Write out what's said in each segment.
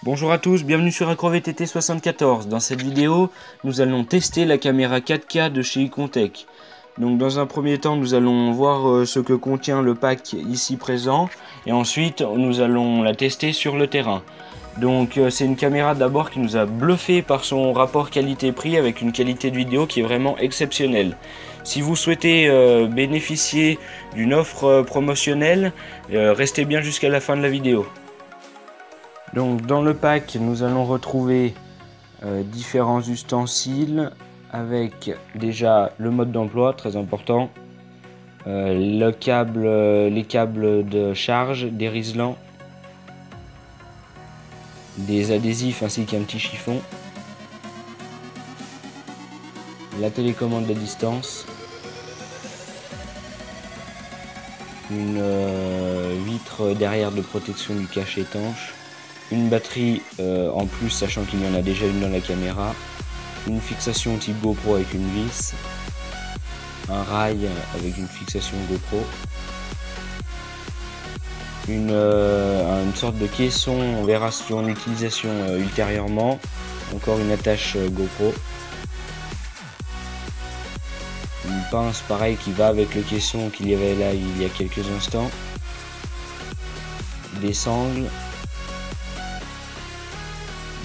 Bonjour à tous, bienvenue sur AcroVTT74. Dans cette vidéo, nous allons tester la caméra 4K de chez Icontech. Donc dans un premier temps, nous allons voir ce que contient le pack ici présent et ensuite nous allons la tester sur le terrain. Donc c'est une caméra d'abord qui nous a bluffé par son rapport qualité-prix avec une qualité de vidéo qui est vraiment exceptionnelle. Si vous souhaitez bénéficier d'une offre promotionnelle, restez bien jusqu'à la fin de la vidéo. Donc dans le pack, nous allons retrouver différents ustensiles avec déjà le mode d'emploi, très important, les câbles de charge, des riselants, des adhésifs ainsi qu'un petit chiffon, la télécommande à distance, une vitre derrière de protection du cache étanche, une batterie en plus sachant qu'il y en a déjà une dans la caméra, une fixation type GoPro avec une vis, un rail avec une fixation GoPro, une sorte de caisson, on verra son utilisation ultérieurement, encore une attache GoPro, une pince pareil qui va avec le caisson qu'il y avait là il y a quelques instants, des sangles,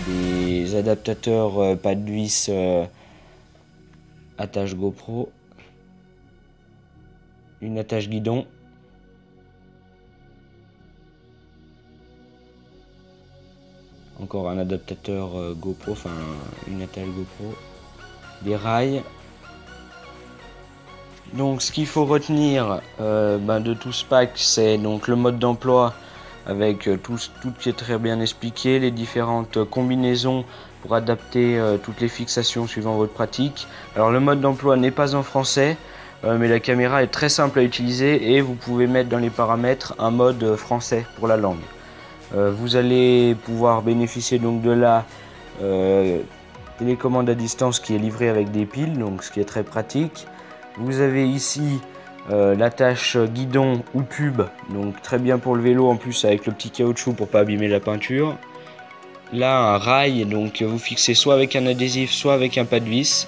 des adaptateurs pas de vis attache GoPro, une attache guidon, encore un adaptateur GoPro, enfin une attache GoPro, des rails. Donc ce qu'il faut retenir de tout ce pack, c'est donc le mode d'emploi avec tout qui est très bien expliqué, les différentes combinaisons pour adapter toutes les fixations suivant votre pratique. Alors le mode d'emploi n'est pas en français, mais la caméra est très simple à utiliser et vous pouvez mettre dans les paramètres un mode français pour la langue. Vous allez pouvoir bénéficier donc de la télécommande à distance qui est livrée avec des piles, donc ce qui est très pratique. Vous avez ici l'attache guidon ou tube, donc très bien pour le vélo en plus avec le petit caoutchouc pour pas abîmer la peinture. Là un rail, donc vous fixez soit avec un adhésif soit avec un pas de vis.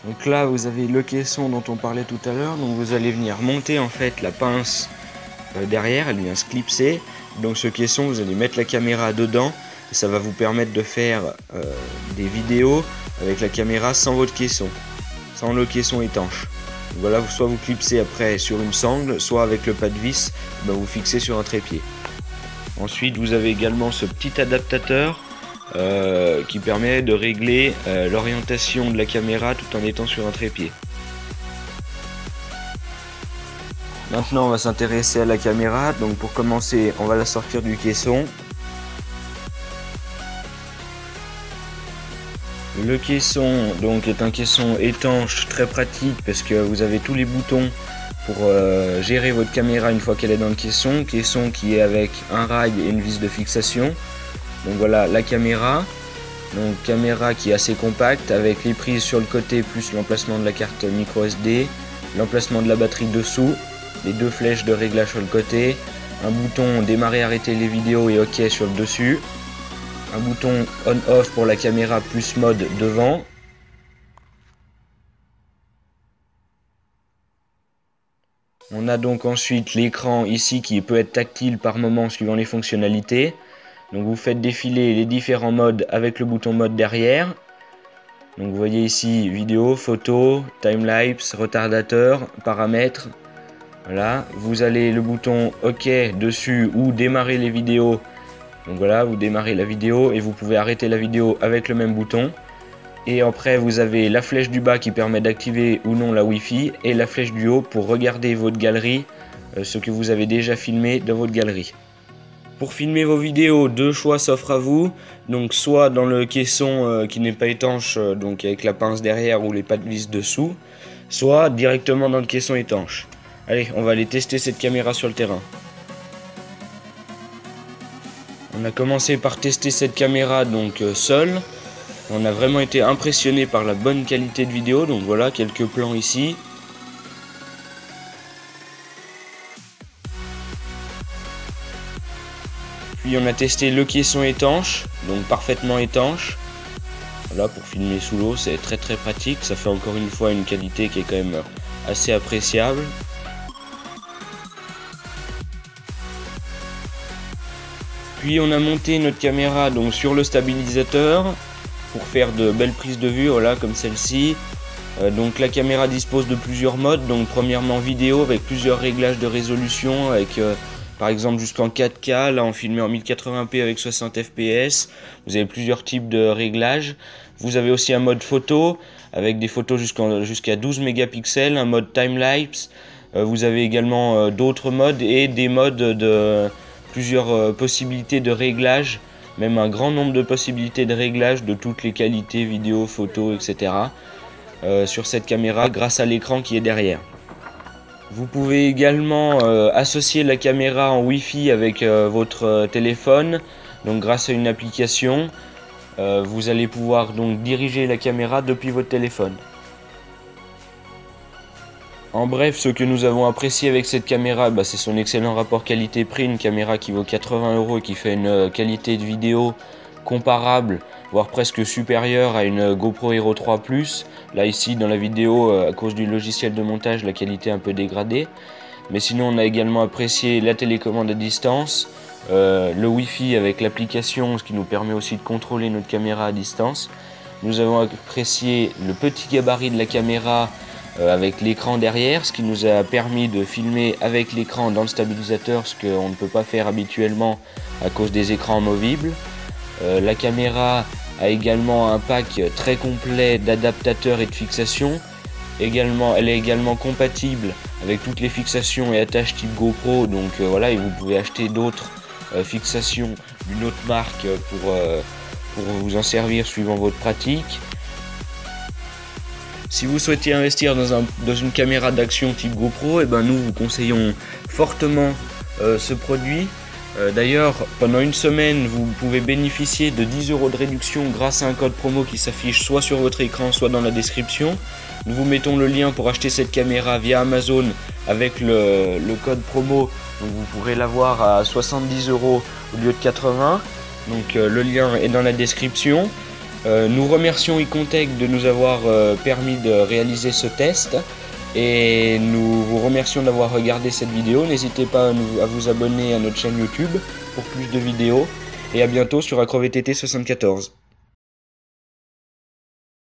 Donc là vous avez le caisson dont on parlait tout à l'heure, donc vous allez venir monter en fait la pince derrière, elle vient se clipser. Donc ce caisson vous allez mettre la caméra dedans et ça va vous permettre de faire des vidéos avec la caméra sans votre caisson, sans le caisson étanche. Donc voilà, soit vous clipsez après sur une sangle, soit avec le pas de vis, vous fixez sur un trépied. Ensuite vous avez également ce petit adaptateur qui permet de régler l'orientation de la caméra tout en étant sur un trépied. Maintenant on va s'intéresser à la caméra, donc pour commencer on va la sortir du caisson. Le caisson donc est un caisson étanche très pratique parce que vous avez tous les boutons pour gérer votre caméra une fois qu'elle est dans le caisson. Caisson qui est avec un rail et une vis de fixation. Donc voilà la caméra. Donc caméra qui est assez compacte avec les prises sur le côté plus l'emplacement de la carte micro SD, l'emplacement de la batterie dessous, les deux flèches de réglage sur le côté, un bouton démarrer arrêter les vidéos et OK sur le dessus. Un bouton on-off pour la caméra plus mode devant. On a donc ensuite l'écran ici qui peut être tactile par moment suivant les fonctionnalités. Donc vous faites défiler les différents modes avec le bouton mode derrière. Donc vous voyez ici vidéo, photo, timelapse, retardateur, paramètres. Voilà, vous avez le bouton OK dessus ou démarrer les vidéos. Donc voilà, vous démarrez la vidéo et vous pouvez arrêter la vidéo avec le même bouton. Et après vous avez la flèche du bas qui permet d'activer ou non la Wi-Fi et la flèche du haut pour regarder votre galerie, ce que vous avez déjà filmé dans votre galerie. Pour filmer vos vidéos, deux choix s'offrent à vous. Donc soit dans le caisson qui n'est pas étanche, donc avec la pince derrière ou les pas de vis dessous, soit directement dans le caisson étanche. Allez, on va aller tester cette caméra sur le terrain. On a commencé par tester cette caméra donc seule. On a vraiment été impressionné par la bonne qualité de vidéo. Donc voilà quelques plans ici. Puis on a testé le caisson étanche, donc parfaitement étanche. Voilà, pour filmer sous l'eau, c'est très pratique. Ça fait encore une fois une qualité qui est quand même assez appréciable. Puis on a monté notre caméra donc sur le stabilisateur pour faire de belles prises de vue, voilà, comme celle-ci. Donc la caméra dispose de plusieurs modes. Donc premièrement vidéo avec plusieurs réglages de résolution, avec par exemple jusqu'en 4K, là on filmait en 1080p avec 60 fps. Vous avez plusieurs types de réglages. Vous avez aussi un mode photo avec des photos jusqu'à 12 mégapixels, un mode time-lapse. Vous avez également d'autres modes et des modes de plusieurs possibilités de réglage, même un grand nombre de possibilités de réglage de toutes les qualités vidéo, photo, etc. Sur cette caméra grâce à l'écran qui est derrière. Vous pouvez également associer la caméra en Wi-Fi avec votre téléphone. Donc grâce à une application, vous allez pouvoir donc diriger la caméra depuis votre téléphone. En bref, ce que nous avons apprécié avec cette caméra, c'est son excellent rapport qualité-prix, une caméra qui vaut 80 € et qui fait une qualité de vidéo comparable, voire presque supérieure à une GoPro Hero 3 Plus. Là ici dans la vidéo, à cause du logiciel de montage, la qualité est un peu dégradée. Mais sinon on a également apprécié la télécommande à distance, le Wi-Fi avec l'application, ce qui nous permet aussi de contrôler notre caméra à distance. Nous avons apprécié le petit gabarit de la caméra avec l'écran derrière, ce qui nous a permis de filmer avec l'écran dans le stabilisateur, ce qu'on ne peut pas faire habituellement à cause des écrans amovibles. La caméra a également un pack très complet d'adaptateurs et de fixations. Elle est également compatible avec toutes les fixations et attaches type GoPro, donc voilà, et vous pouvez acheter d'autres fixations d'une autre marque pour vous en servir suivant votre pratique. Si vous souhaitez investir dans une caméra d'action type GoPro, nous vous conseillons fortement ce produit. D'ailleurs, pendant une semaine, vous pouvez bénéficier de 10 € de réduction grâce à un code promo qui s'affiche soit sur votre écran, soit dans la description. Nous vous mettons le lien pour acheter cette caméra via Amazon avec le code promo. Donc vous pourrez l'avoir à 70 € au lieu de 80. Donc le lien est dans la description. Nous remercions Icontech de nous avoir permis de réaliser ce test. Et nous vous remercions d'avoir regardé cette vidéo. N'hésitez pas à vous abonner à notre chaîne YouTube pour plus de vidéos. Et à bientôt sur AcroVTT 74.